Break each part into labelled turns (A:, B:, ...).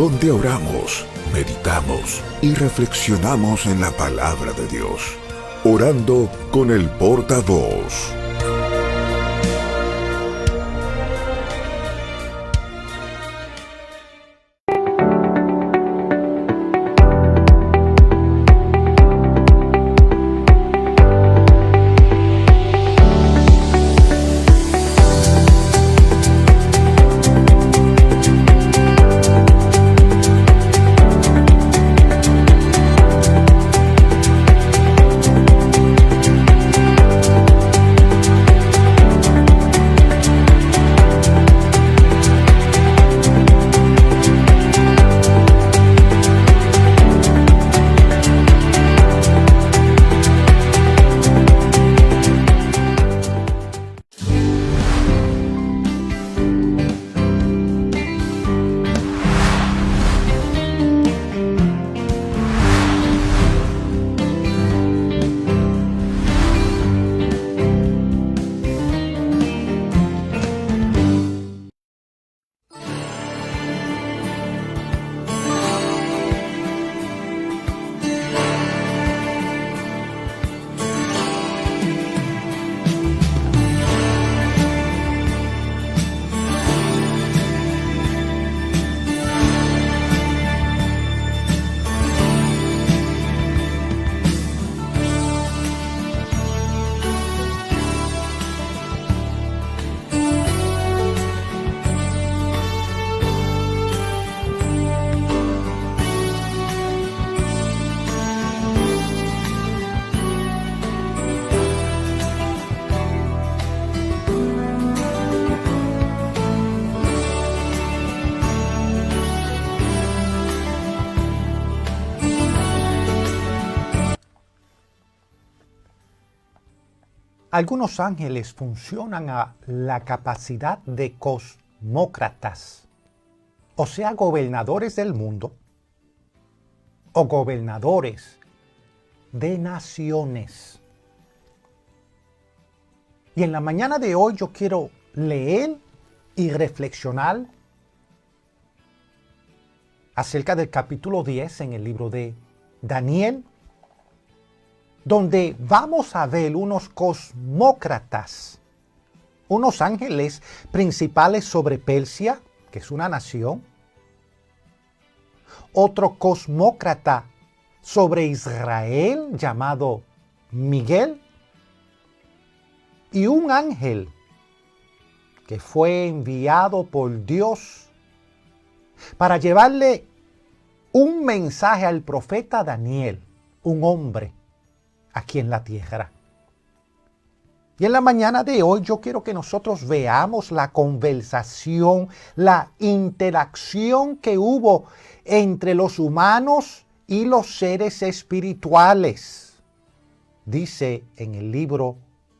A: donde oramos, meditamos y reflexionamos en la palabra de Dios. Orando con el portavoz.
B: Algunos ángeles funcionan a la capacidad de cosmócratas, o sea, gobernadores del mundo o gobernadores de naciones. Y en la mañana de hoy yo quiero leer y reflexionar acerca del capítulo 10 en el libro de Daniel, donde vamos a ver unos cosmócratas, unos ángeles principales sobre Persia, que es una nación, otro cosmócrata sobre Israel llamado Miguel, y un ángel que fue enviado por Dios para llevarle un mensaje al profeta Daniel, un hombre aquí en la tierra. Y en la mañana de hoy yo quiero que nosotros veamos la conversación, la interacción que hubo entre los humanos y los seres espirituales. Dice en el libro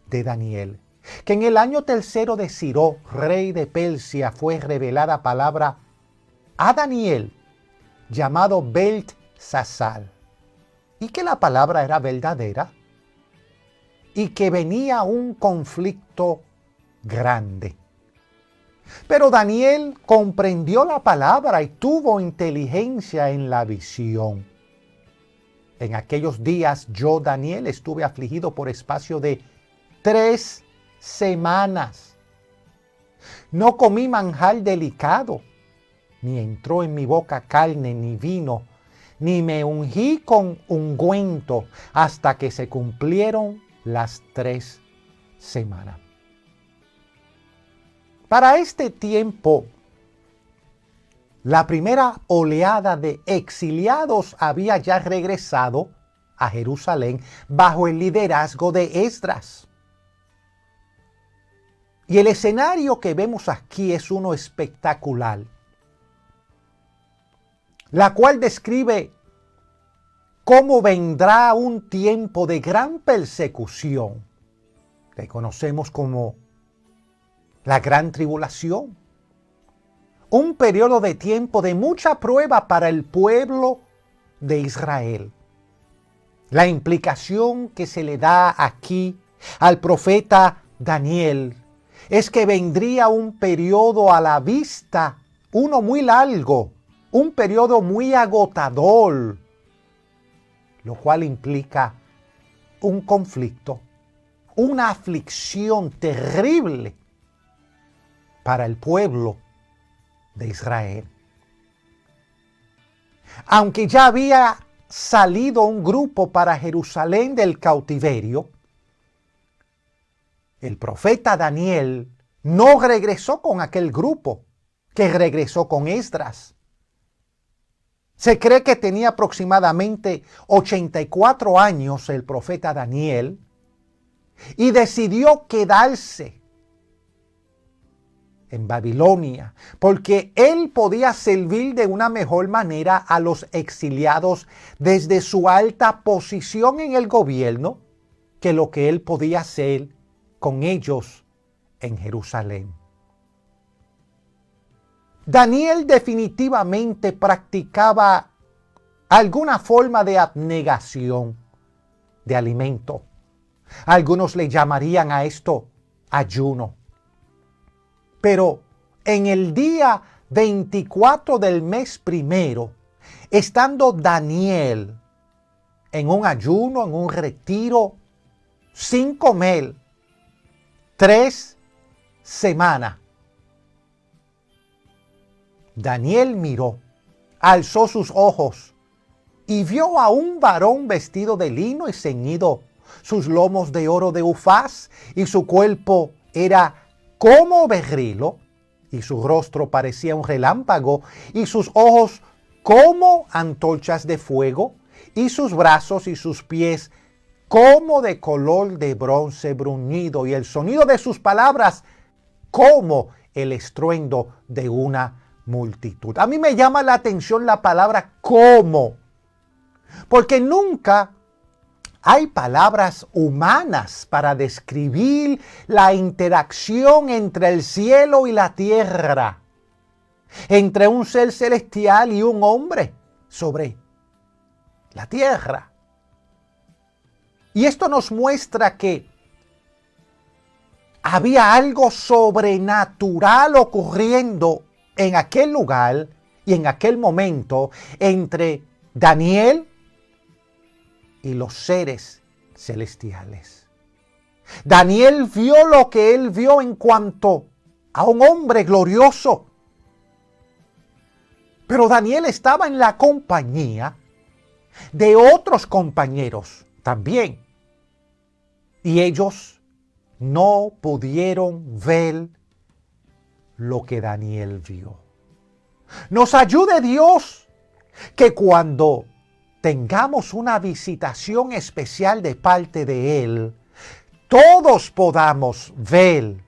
B: de Daniel que en el año tercero de Ciro, rey de Persia, fue revelada palabra a Daniel, llamado Beltsasar, y que la palabra era verdadera y que venía un conflicto grande. Pero Daniel comprendió la palabra y tuvo inteligencia en la visión. En aquellos días yo, Daniel, estuve afligido por espacio de 3 semanas. No comí manjar delicado, ni entró en mi boca carne ni vino, ni me ungí con ungüento hasta que se cumplieron las 3 semanas. Para este tiempo, la primera oleada de exiliados había ya regresado a Jerusalén bajo el liderazgo de Esdras. Y el escenario que vemos aquí es uno espectacular, la cual describe cómo vendrá un tiempo de gran persecución, que conocemos como la gran tribulación. Un periodo de tiempo de mucha prueba para el pueblo de Israel. La implicación que se le da aquí al profeta Daniel es que vendría un periodo a la vista, uno muy largo, un periodo muy agotador, lo cual implica un conflicto, una aflicción terrible para el pueblo de Israel. Aunque ya había salido un grupo para Jerusalén del cautiverio, el profeta Daniel no regresó con aquel grupo, que regresó con Esdras. Se cree que tenía aproximadamente 84 años el profeta Daniel y decidió quedarse en Babilonia, porque él podía servir de una mejor manera a los exiliados desde su alta posición en el gobierno que lo que él podía hacer con ellos en Jerusalén. Daniel definitivamente practicaba alguna forma de abnegación de alimento. Algunos le llamarían a esto ayuno. Pero en el día 24 del mes primero, estando Daniel en un ayuno, en un retiro, sin comer, 3 semanas, Daniel miró, alzó sus ojos y vio a un varón vestido de lino y ceñido sus lomos de oro de Ufaz, y su cuerpo era como berrilo, y su rostro parecía un relámpago, y sus ojos como antorchas de fuego, y sus brazos y sus pies como de color de bronce bruñido, y el sonido de sus palabras como el estruendo de una multitud. A mí me llama la atención la palabra como, porque nunca hay palabras humanas para describir la interacción entre el cielo y la tierra, entre un ser celestial y un hombre sobre la tierra. Y esto nos muestra que había algo sobrenatural ocurriendo en aquel lugar y en aquel momento entre Daniel y los seres celestiales. Daniel vio lo que él vio en cuanto a un hombre glorioso. Pero Daniel estaba en la compañía de otros compañeros también. Y ellos no pudieron ver lo que Daniel vio. Nos ayude Dios que cuando tengamos una visitación especial de parte de Él, todos podamos ver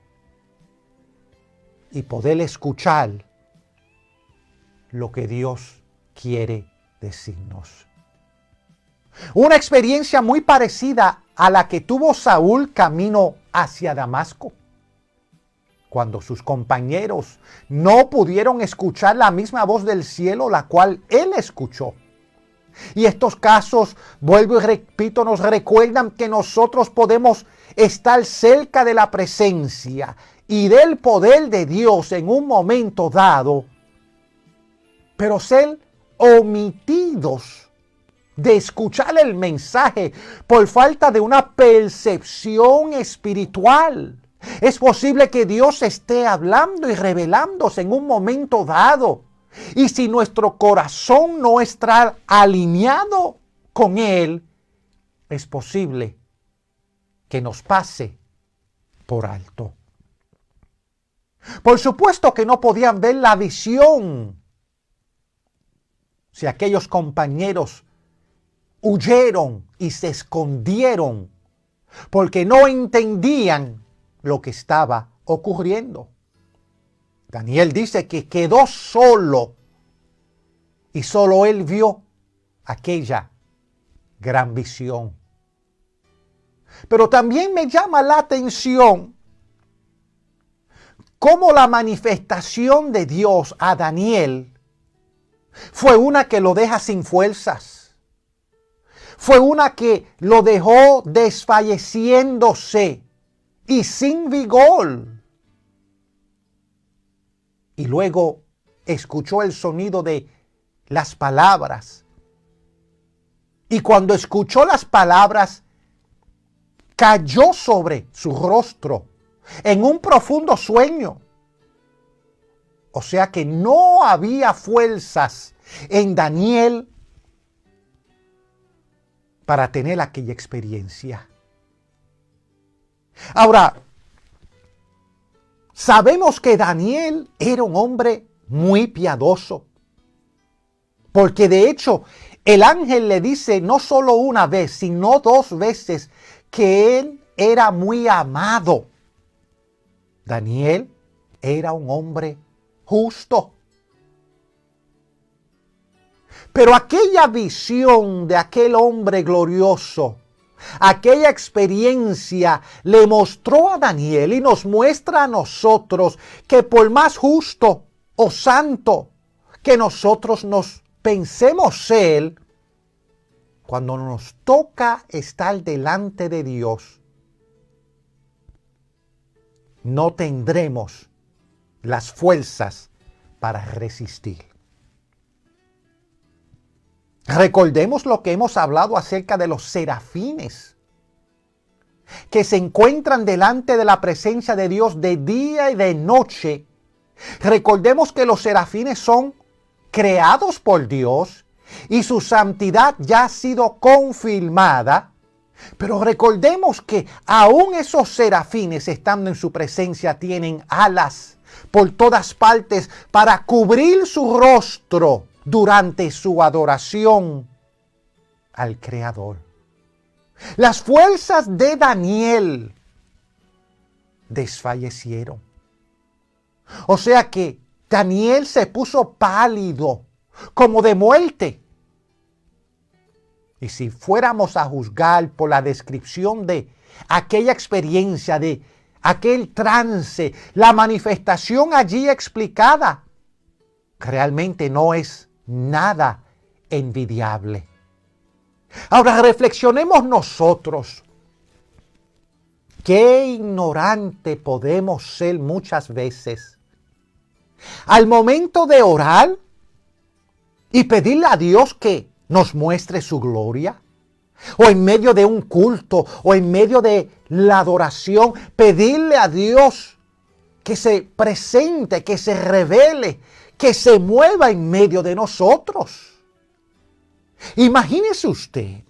B: y poder escuchar lo que Dios quiere decirnos. Una experiencia muy parecida a la que tuvo Saúl camino hacia Damasco, cuando sus compañeros no pudieron escuchar la misma voz del cielo, la cual él escuchó. Y estos casos, vuelvo y repito, nos recuerdan que nosotros podemos estar cerca de la presencia y del poder de Dios en un momento dado, pero ser omitidos de escuchar el mensaje por falta de una percepción espiritual. Es posible que Dios esté hablando y revelándose en un momento dado. Y si nuestro corazón no está alineado con Él, es posible que nos pase por alto. Por supuesto que no podían ver la visión. Si aquellos compañeros huyeron y se escondieron porque no entendían lo que estaba ocurriendo. Daniel dice que quedó solo y solo él vio aquella gran visión. Pero también me llama la atención cómo la manifestación de Dios a Daniel fue una que lo deja sin fuerzas. Fue una que lo dejó desfalleciéndose y sin vigor. Y luego escuchó el sonido de las palabras. Y cuando escuchó las palabras, cayó sobre su rostro en un profundo sueño. O sea que no había fuerzas en Daniel para tener aquella experiencia. Ahora, sabemos que Daniel era un hombre muy piadoso, porque de hecho el ángel le dice no solo una vez, sino 2 veces que él era muy amado. Daniel era un hombre justo. Pero aquella visión de aquel hombre glorioso, aquella experiencia le mostró a Daniel y nos muestra a nosotros que por más justo o santo que nosotros nos pensemos ser, cuando nos toca estar delante de Dios, no tendremos las fuerzas para resistir. Recordemos lo que hemos hablado acerca de los serafines, que se encuentran delante de la presencia de Dios de día y de noche. Recordemos que los serafines son creados por Dios y su santidad ya ha sido confirmada. Pero recordemos que aún esos serafines, estando en su presencia, tienen alas por todas partes para cubrir su rostro durante su adoración al Creador. Las fuerzas de Daniel desfallecieron. O sea que Daniel se puso pálido, como de muerte. Y si fuéramos a juzgar por la descripción de aquella experiencia, de aquel trance, la manifestación allí explicada, realmente no es nada envidiable. Ahora reflexionemos nosotros. Qué ignorante podemos ser muchas veces. Al momento de orar y pedirle a Dios que nos muestre su gloria, o en medio de un culto, o en medio de la adoración, pedirle a Dios que se presente, que se revele, que se mueva en medio de nosotros. Imagínese usted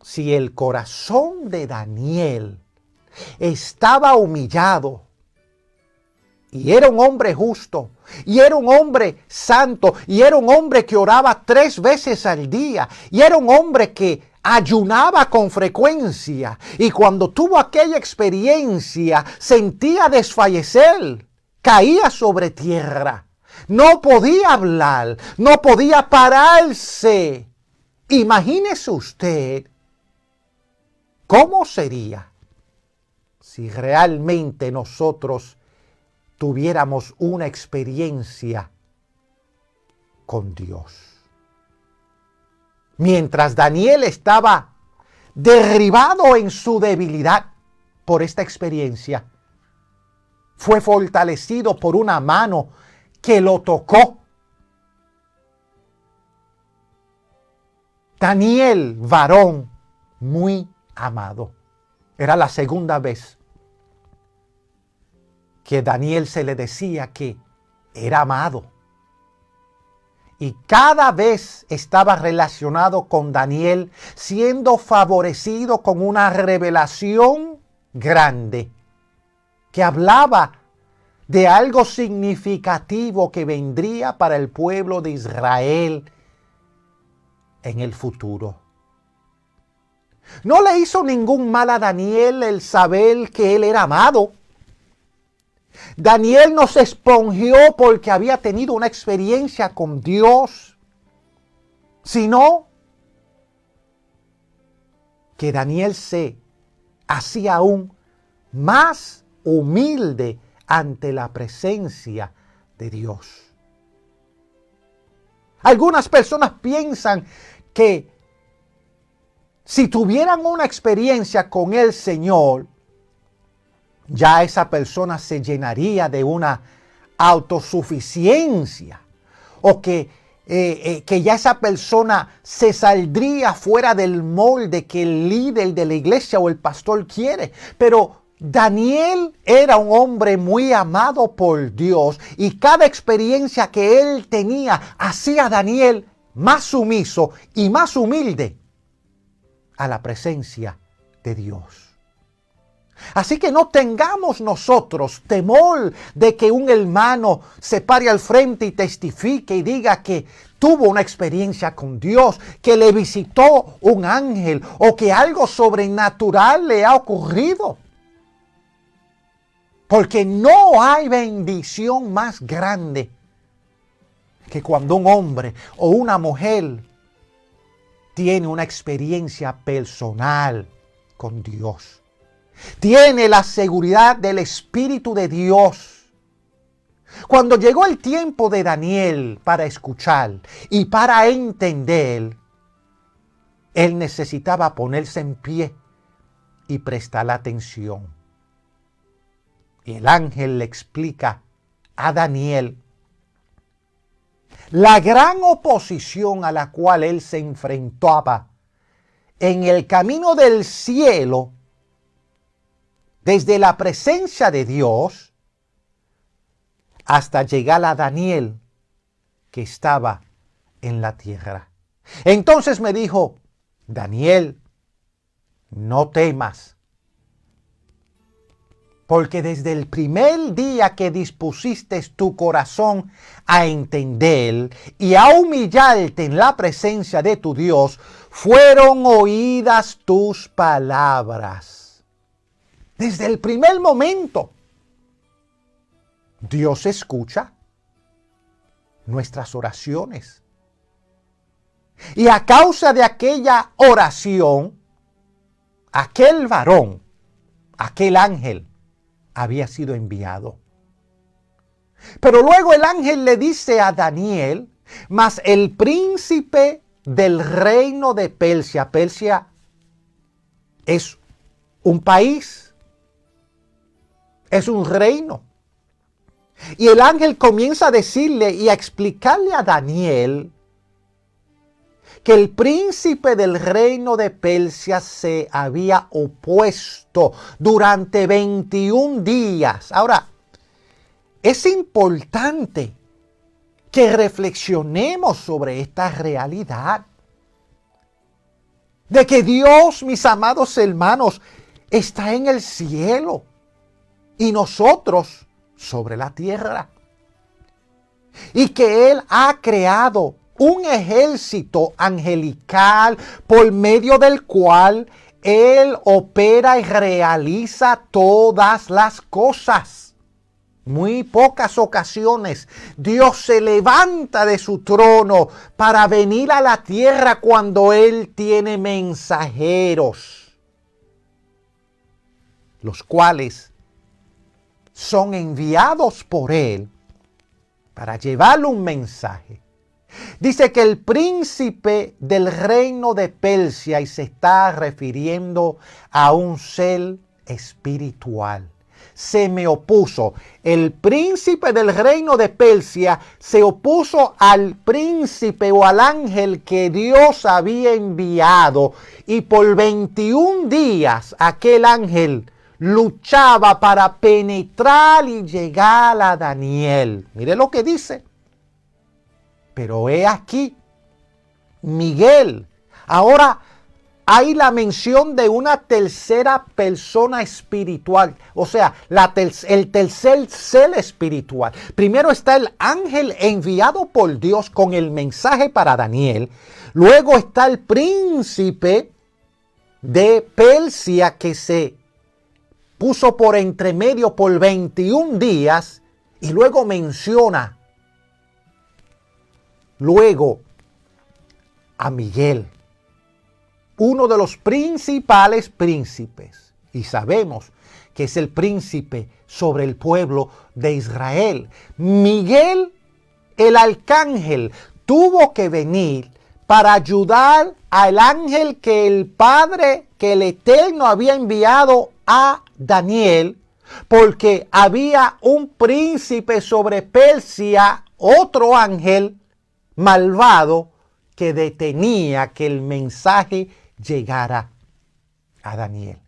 B: si el corazón de Daniel estaba humillado, y era un hombre justo, y era un hombre santo, y era un hombre que oraba 3 veces al día, y era un hombre que ayunaba con frecuencia, y cuando tuvo aquella experiencia sentía desfallecer, caía sobre tierra, no podía hablar, no podía pararse. Imagínese usted cómo sería si realmente nosotros tuviéramos una experiencia con Dios. Mientras Daniel estaba derribado en su debilidad por esta experiencia, fue fortalecido por una mano que lo tocó. Daniel, varón muy amado. Era la segunda vez que Daniel se le decía que era amado. Y cada vez estaba relacionado con Daniel, siendo favorecido con una revelación grande que hablaba de algo significativo que vendría para el pueblo de Israel en el futuro. No le hizo ningún mal a Daniel el saber que él era amado. Daniel no se esponjió porque había tenido una experiencia con Dios, sino que Daniel se hacía aún más humilde ante la presencia de Dios. Algunas personas piensan que si tuvieran una experiencia con el Señor, ya esa persona se llenaría de una autosuficiencia, o que que ya esa persona se saldría fuera del molde que el líder de la iglesia o el pastor quiere. Pero Daniel era un hombre muy amado por Dios y cada experiencia que él tenía hacía a Daniel más sumiso y más humilde a la presencia de Dios. Así que no tengamos nosotros temor de que un hermano se pare al frente y testifique y diga que tuvo una experiencia con Dios, que le visitó un ángel o que algo sobrenatural le ha ocurrido. Porque no hay bendición más grande que cuando un hombre o una mujer tiene una experiencia personal con Dios. Tiene la seguridad del Espíritu de Dios. Cuando llegó el tiempo de Daniel para escuchar y para entender, él necesitaba ponerse en pie y prestar atención. Y el ángel le explica a Daniel la gran oposición a la cual él se enfrentaba en el camino del cielo, desde la presencia de Dios hasta llegar a Daniel, que estaba en la tierra. Entonces me dijo: Daniel, no temas, porque desde el primer día que dispusiste tu corazón a entender y a humillarte en la presencia de tu Dios, fueron oídas tus palabras. Desde el primer momento, Dios escucha nuestras oraciones. Y a causa de aquella oración, aquel varón, aquel ángel, había sido enviado. Pero luego el ángel le dice a Daniel: mas el príncipe del reino de Persia, Persia es un país, es un reino. Y el ángel comienza a decirle y a explicarle a Daniel que el príncipe del reino de Persia se había opuesto durante 21 días. Ahora, es importante que reflexionemos sobre esta realidad de que Dios, mis amados hermanos, está en el cielo y nosotros sobre la tierra. Y que Él ha creado un ejército angelical por medio del cual Él opera y realiza todas las cosas. Muy pocas ocasiones Dios se levanta de su trono para venir a la tierra cuando Él tiene mensajeros, los cuales son enviados por Él para llevarle un mensaje. Dice que el príncipe del reino de Persia, y se está refiriendo a un ser espiritual, se me opuso. El príncipe del reino de Persia se opuso al príncipe o al ángel que Dios había enviado. Y por 21 días aquel ángel luchaba para penetrar y llegar a Daniel. Mire lo que dice. Pero he aquí, Miguel. Ahora hay la mención de una tercera persona espiritual. O sea, el tercer ser espiritual. Primero está el ángel enviado por Dios con el mensaje para Daniel. Luego está el príncipe de Persia que se puso por entremedio por 21 días. Y luego menciona a Miguel, uno de los principales príncipes, y sabemos que es el príncipe sobre el pueblo de Israel. Miguel, el arcángel, tuvo que venir para ayudar al ángel que el Padre, que el Eterno había enviado a Daniel, porque había un príncipe sobre Persia, otro ángel, malvado que detenía que el mensaje llegara a Daniel.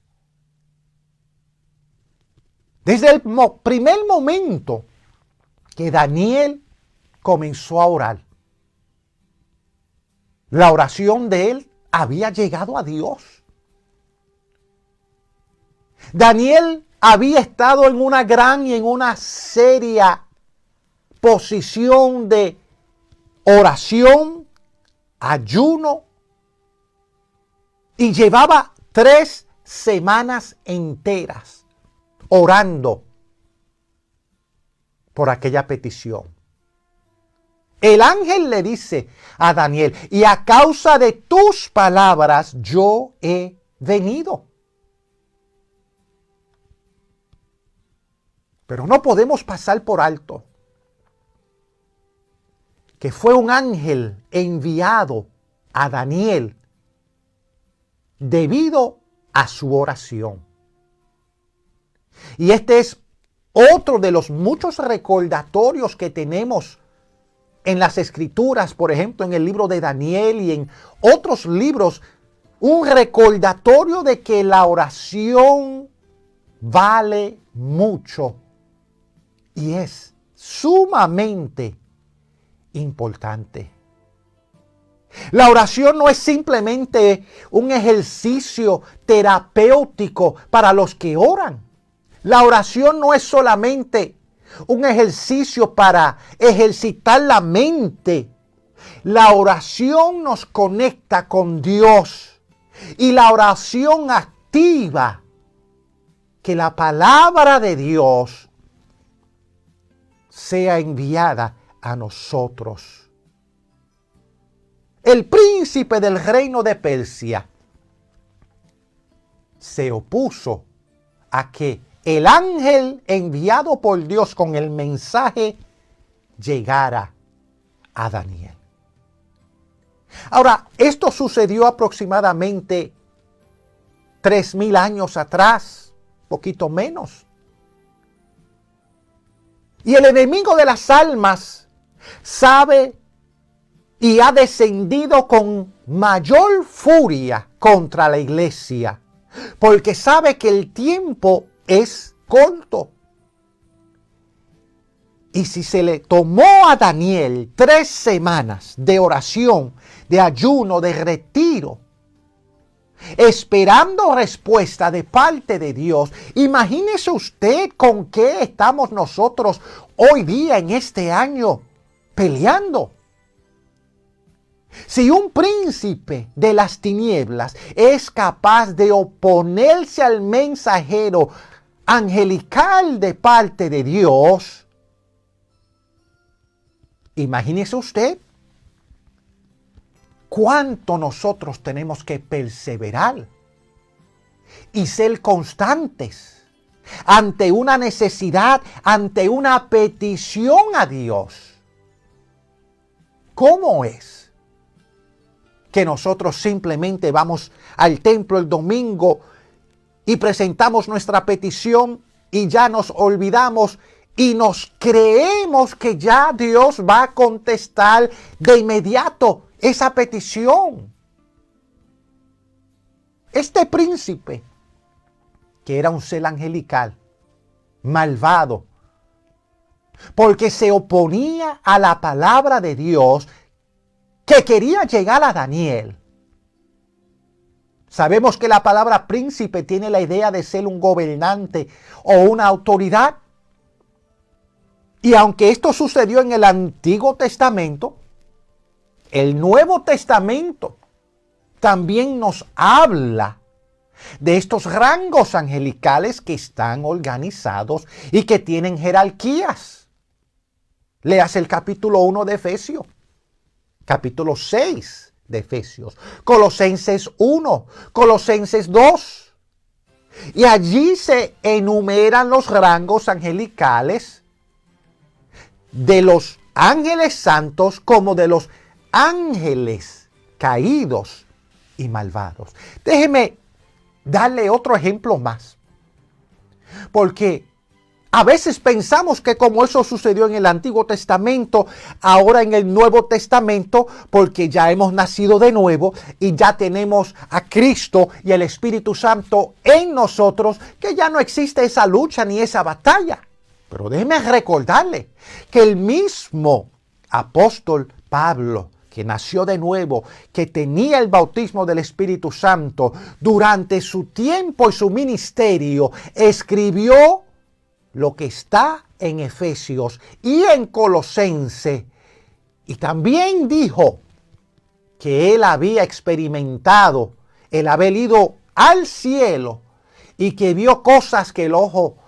B: Desde el primer momento que Daniel comenzó a orar, la oración de él había llegado a Dios. Daniel había estado en una gran y en una seria posición de oración, ayuno, y llevaba 3 semanas enteras orando por aquella petición. El ángel le dice a Daniel: y a causa de tus palabras yo he venido. Pero no podemos pasar por alto que fue un ángel enviado a Daniel debido a su oración. Y este es otro de los muchos recordatorios que tenemos en las Escrituras, por ejemplo, en el libro de Daniel y en otros libros, un recordatorio de que la oración vale mucho y es sumamente importante. La oración no es simplemente un ejercicio terapéutico para los que oran. La oración no es solamente un ejercicio para ejercitar la mente. La oración nos conecta con Dios y la oración activa que la palabra de Dios sea enviada a nosotros. El príncipe del reino de Persia se opuso a que el ángel enviado por Dios con el mensaje llegara a Daniel. Ahora, esto sucedió aproximadamente 3000 años atrás, poquito menos. Y el enemigo de las almas sabe y ha descendido con mayor furia contra la iglesia, porque sabe que el tiempo es corto. Y si se le tomó a Daniel 3 semanas de oración, de ayuno, de retiro, esperando respuesta de parte de Dios, imagínese usted con qué estamos nosotros hoy día en este año peleando. Si un príncipe de las tinieblas es capaz de oponerse al mensajero angelical de parte de Dios, imagínese usted cuánto nosotros tenemos que perseverar y ser constantes ante una necesidad, ante una petición a Dios. ¿Cómo es que nosotros simplemente vamos al templo el domingo y presentamos nuestra petición y ya nos olvidamos y nos creemos que ya Dios va a contestar de inmediato esa petición? Este príncipe, que era un ser angelical, malvado, porque se oponía a la palabra de Dios, que quería llegar a Daniel. Sabemos que la palabra príncipe tiene la idea de ser un gobernante o una autoridad. Y aunque esto sucedió en el Antiguo Testamento, el Nuevo Testamento también nos habla de estos rangos angelicales que están organizados y que tienen jerarquías. Leas el capítulo 1 de Efesios, capítulo 6 de Efesios, Colosenses 1, Colosenses 2. Y allí se enumeran los rangos angelicales de los ángeles santos como de los ángeles caídos y malvados. Déjeme darle otro ejemplo más. Porque A veces pensamos que como eso sucedió en el Antiguo Testamento, ahora en el Nuevo Testamento, porque ya hemos nacido de nuevo y ya tenemos a Cristo y el Espíritu Santo en nosotros, que ya no existe esa lucha ni esa batalla. Pero déjeme recordarle que el mismo apóstol Pablo, que nació de nuevo, que tenía el bautismo del Espíritu Santo, durante su tiempo y su ministerio, escribió lo que está en Efesios y en Colosense. Y también dijo que él había experimentado el haber ido al cielo y que vio cosas que el ojo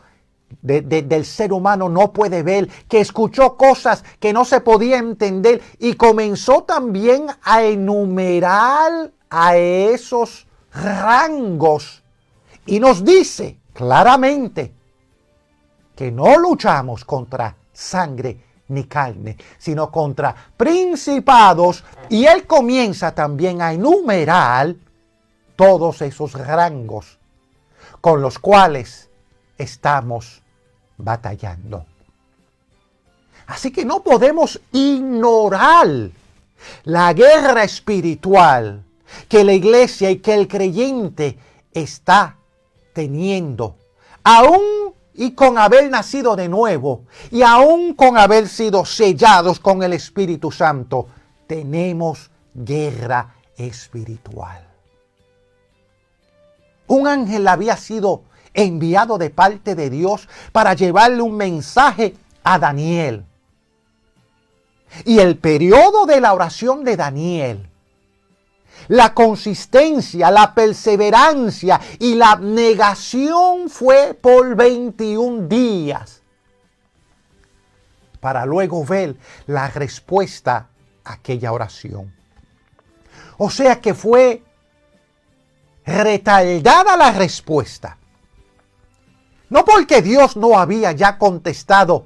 B: del ser humano no puede ver, que escuchó cosas que no se podía entender, y comenzó también a enumerar a esos rangos y nos dice claramente que no luchamos contra sangre ni carne, sino contra principados, y él comienza también a enumerar todos esos rangos con los cuales estamos batallando. Así que no podemos ignorar la guerra espiritual que la iglesia y que el creyente está teniendo, aún y con haber nacido de nuevo, y aún con haber sido sellados con el Espíritu Santo. Tenemos guerra espiritual. Un ángel había sido enviado de parte de Dios para llevarle un mensaje a Daniel. Y el periodo de la oración de Daniel, la consistencia, la perseverancia y la abnegación fue por 21 días, para luego ver la respuesta a aquella oración. O sea que fue retardada la respuesta. No porque Dios no había ya contestado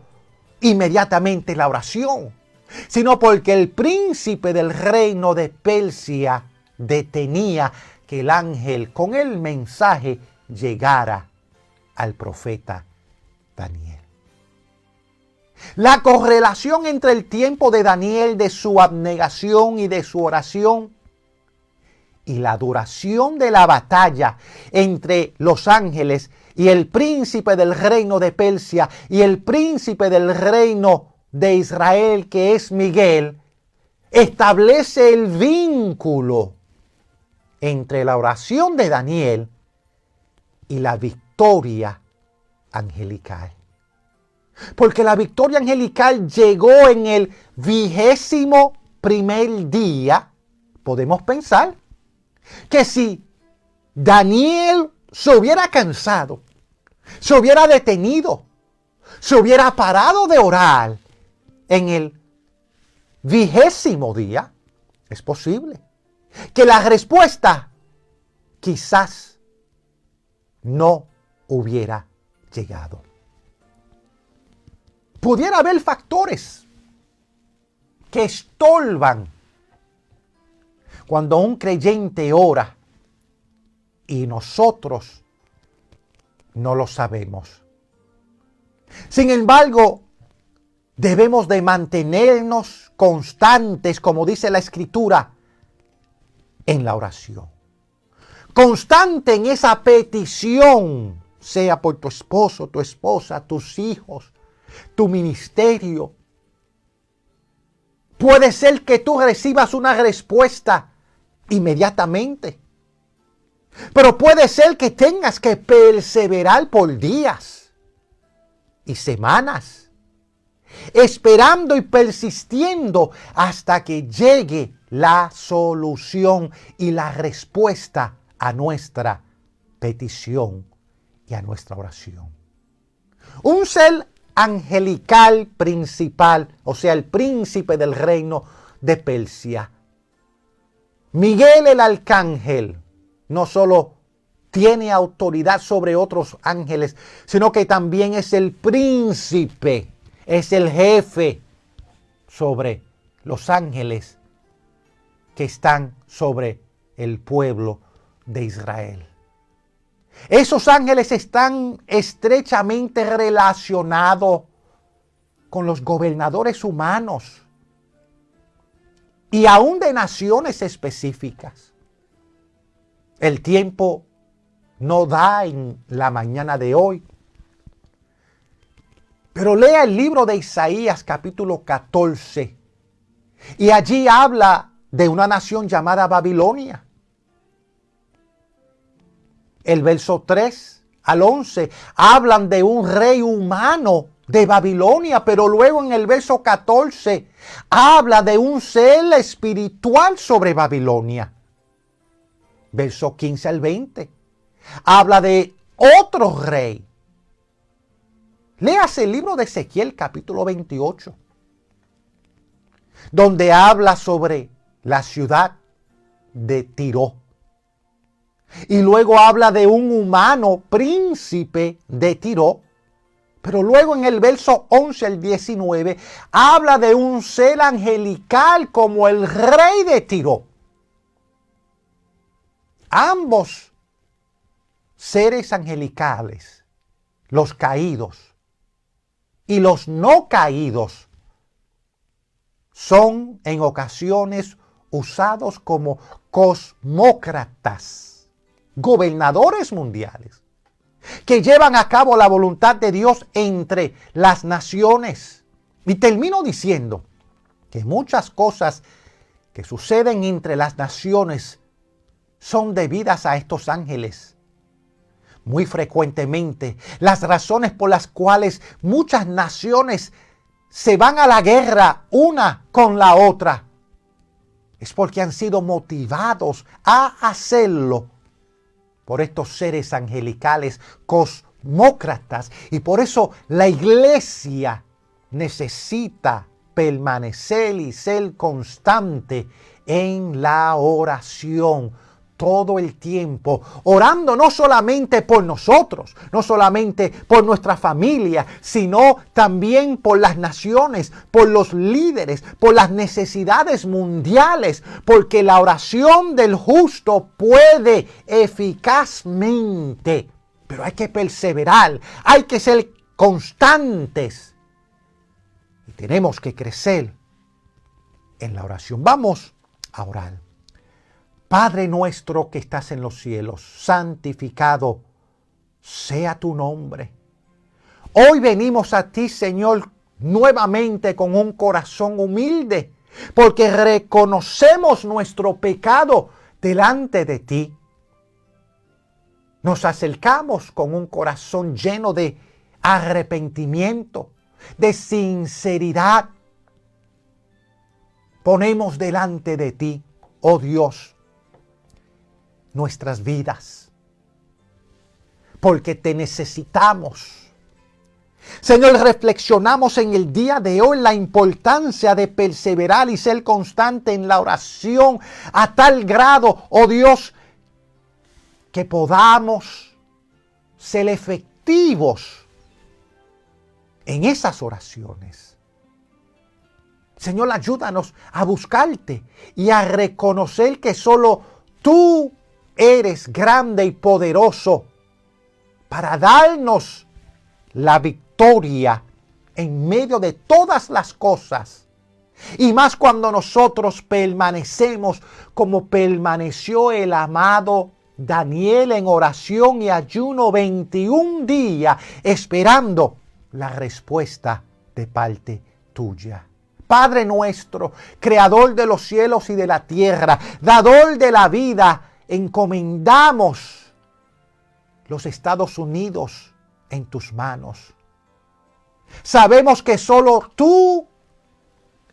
B: inmediatamente la oración, sino porque el príncipe del reino de Persia detenía que el ángel con el mensaje llegara al profeta Daniel. La correlación entre el tiempo de Daniel, de su abnegación y de su oración, y la duración de la batalla entre los ángeles y el príncipe del reino de Persia y el príncipe del reino de Israel, que es Miguel, establece el vínculo entre la oración de Daniel y la victoria angelical. Porque la victoria angelical llegó en el 21º día. Podemos pensar que si Daniel se hubiera cansado, se hubiera detenido, se hubiera parado de orar en el 20º día, es posible que la respuesta quizás no hubiera llegado. Pudiera haber factores que estorban cuando un creyente ora y nosotros no lo sabemos. Sin embargo, debemos de mantenernos constantes, como dice la Escritura, en la oración. Constante en esa petición, sea por tu esposo, tu esposa, tus hijos, tu ministerio. Puede ser que tú recibas una respuesta inmediatamente, pero puede ser que tengas que perseverar por días y semanas, esperando y persistiendo hasta que llegue la solución y la respuesta a nuestra petición y a nuestra oración. Un ser angelical principal, o sea, el príncipe del reino de Persia, Miguel el arcángel, no solo tiene autoridad sobre otros ángeles, sino que también es el príncipe, es el jefe sobre los ángeles que están sobre el pueblo de Israel. Esos ángeles están estrechamente relacionados con los gobernadores humanos y aún de naciones específicas. El tiempo no da en la mañana de hoy, pero lea el libro de Isaías capítulo 14 y allí habla de una nación llamada Babilonia. El verso 3 al 11 hablan de un rey humano de Babilonia, pero luego en el verso 14 habla de un ser espiritual sobre Babilonia. Verso 15 al 20 habla de otro rey. Léase el libro de Ezequiel capítulo 28, donde habla sobre la ciudad de Tiro. Y luego habla de un humano príncipe de Tiro. Pero luego en el verso 11 al 19 habla de un ser angelical como el rey de Tiro. Ambos seres angelicales, los caídos y los no caídos, son en ocasiones usados como cosmócratas, gobernadores mundiales, que llevan a cabo la voluntad de Dios entre las naciones. Y termino diciendo que muchas cosas que suceden entre las naciones son debidas a estos ángeles. Muy frecuentemente, las razones por las cuales muchas naciones se van a la guerra una con la otra es porque han sido motivados a hacerlo por estos seres angelicales cosmócratas. Y por eso la iglesia necesita permanecer y ser constante en la oración todo el tiempo, orando no solamente por nosotros, no solamente por nuestra familia, sino también por las naciones, por los líderes, por las necesidades mundiales, porque la oración del justo puede eficazmente, pero hay que perseverar, hay que ser constantes y tenemos que crecer en la oración. Vamos a orar. Padre nuestro que estás en los cielos, santificado sea tu nombre. Hoy venimos a ti, Señor, nuevamente con un corazón humilde, porque reconocemos nuestro pecado delante de ti. Nos acercamos con un corazón lleno de arrepentimiento, de sinceridad. Ponemos delante de ti, oh Dios, nuestras vidas, porque te necesitamos. Señor, reflexionamos en el día de hoy la importancia de perseverar y ser constante en la oración a tal grado, oh Dios, que podamos ser efectivos en esas oraciones. Señor, ayúdanos a buscarte y a reconocer que solo tú eres grande y poderoso para darnos la victoria en medio de todas las cosas. Y más cuando nosotros permanecemos como permaneció el amado Daniel en oración y ayuno 21 días, esperando la respuesta de parte tuya. Padre nuestro, creador de los cielos y de la tierra, dador de la vida, encomendamos los Estados Unidos en tus manos. Sabemos que solo tú,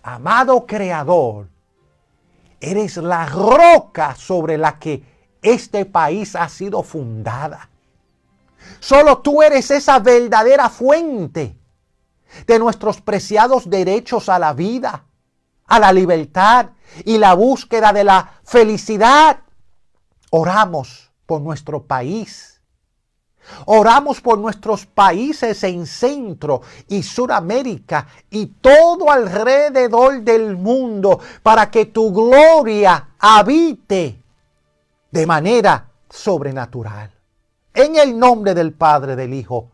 B: amado Creador, eres la roca sobre la que este país ha sido fundada. Solo tú eres esa verdadera fuente de nuestros preciados derechos a la vida, a la libertad y la búsqueda de la felicidad. Oramos por nuestro país. Oramos por nuestros países en Centro y Suramérica y todo alrededor del mundo para que tu gloria habite de manera sobrenatural. en el nombre del Padre, del Hijo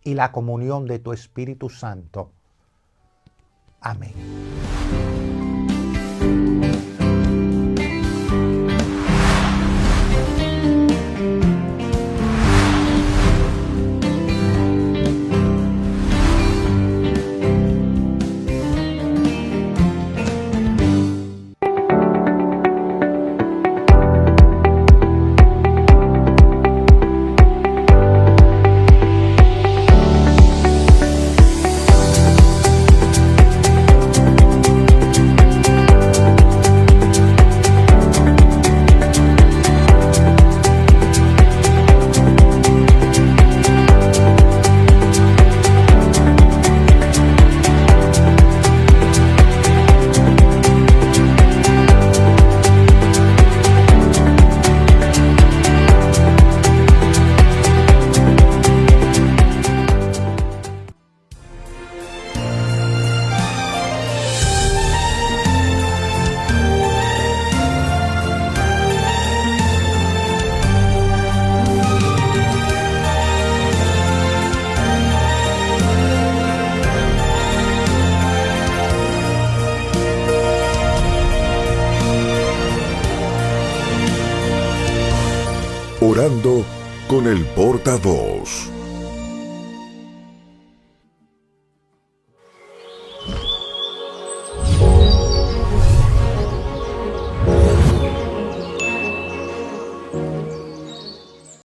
B: y la comunión de tu Espíritu Santo. Amén.
A: Orando con el portavoz.